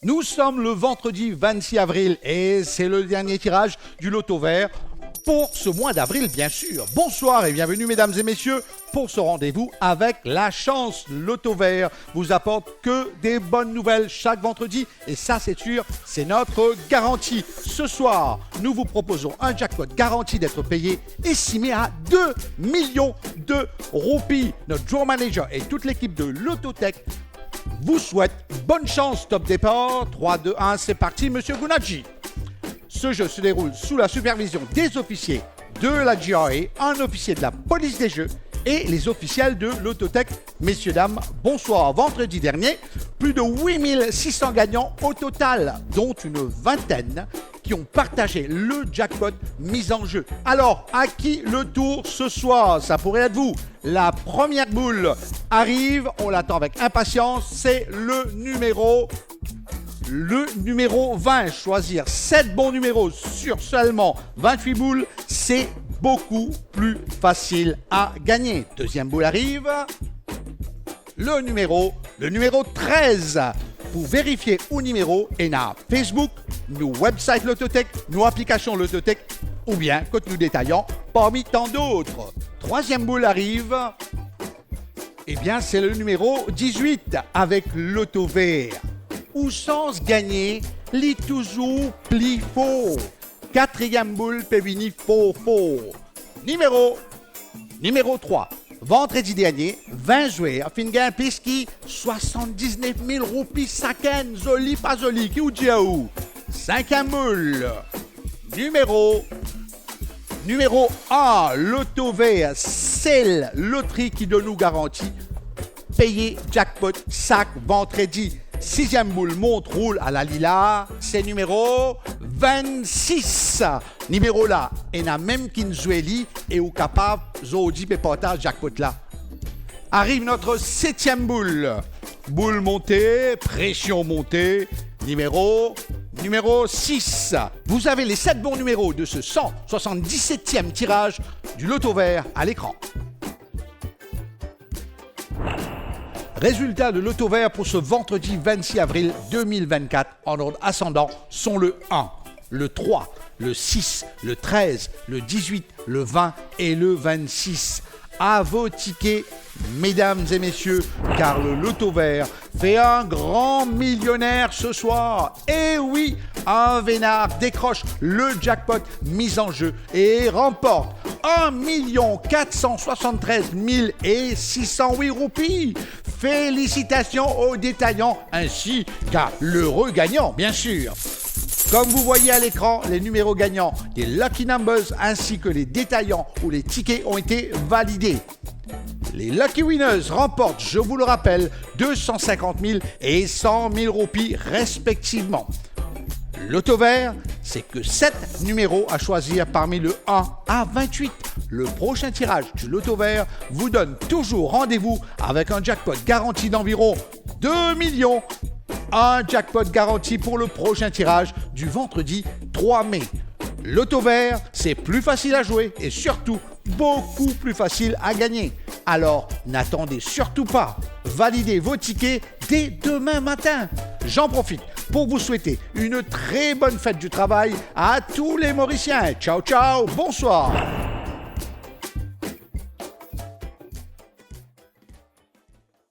Nous sommes le vendredi 26 avril et c'est le dernier tirage du Loto Vert pour ce mois d'avril, bien sûr. Bonsoir et bienvenue, mesdames et messieurs, pour ce rendez-vous avec la chance. Loto Vert vous apporte que des bonnes nouvelles chaque vendredi et ça, c'est sûr, c'est notre garantie. Ce soir, nous vous proposons un jackpot garanti d'être payé estimé à 2 millions de roupies. Notre draw manager et toute l'équipe de Lototech vous souhaite bonne chance. Top départ, 3, 2, 1, c'est parti, monsieur Gunadji. Ce jeu se déroule sous la supervision des officiers de la GRA, un officier de la police des jeux et les officiels de Lototech. Messieurs, dames, bonsoir. Vendredi dernier, plus de 8600 gagnants au total, dont une vingtaine qui ont partagé le jackpot mis en jeu. Alors, à qui le tour ce soir? Ça pourrait être vous. La première boule arrive, on l'attend avec impatience, c'est le numéro 20. Choisir 7 bons numéros sur seulement 28 boules, c'est beaucoup plus facile à gagner. Deuxième boule arrive, le numéro 13. Pour vérifier au numéro, et na Facebook, nos websites Lototech, nos applications Lototech, ou bien que nous détaillons parmi tant d'autres. Troisième boule arrive, eh bien c'est le numéro 18 avec Loto Vert. Ou sans gagner, lit toujours pli faux. Quatrième boule, pévini faux. Numéro 3. Vendredi dernier, 20 joueurs, Fingan Piski, 79 000 roupies saken, zoli pas zoli, qui ou diaou. Cinquième boule. Numéro 1, Loto Vert, c'est la loterie qui de nous garantit payer jackpot sac vendredi. Sixième boule, montre roule à la lila, c'est numéro 26. Numéro là, et n'a même qu'une joueli et ou capable zodi pépotage jackpot là. Arrive notre septième boule. Boule montée, pression montée, numéro 6. Vous avez les 7 bons numéros de ce 177e tirage du Loto Vert à l'écran. Résultats de Loto Vert pour ce vendredi 26 avril 2024 en ordre ascendant sont le 1, le 3, le 6, le 13, le 18, le 20 et le 26. À vos tickets, mesdames et messieurs, car le Loto Vert fait un grand millionnaire ce soir. Et oui, un vénard décroche le jackpot mis en jeu et remporte 1 473 608 roupies. Félicitations aux détaillants ainsi qu'à l'heureux gagnant, bien sûr. Comme vous voyez à l'écran, les numéros gagnants des Lucky Numbers ainsi que les détaillants ou les tickets ont été validés. Les Lucky Winners remportent, je vous le rappelle, 250 000 et 100 000 roupies respectivement. Loto Vert, c'est que 7 numéros à choisir parmi le 1 à 28. Le prochain tirage du Loto Vert vous donne toujours rendez-vous avec un jackpot garanti d'environ 2 millions. Un jackpot garanti pour le prochain tirage du vendredi 3 mai. Loto Vert, c'est plus facile à jouer et surtout beaucoup plus facile à gagner. Alors, n'attendez surtout pas. Validez vos tickets dès demain matin. J'en profite pour vous souhaiter une très bonne fête du travail à tous les Mauriciens. Ciao, ciao, bonsoir.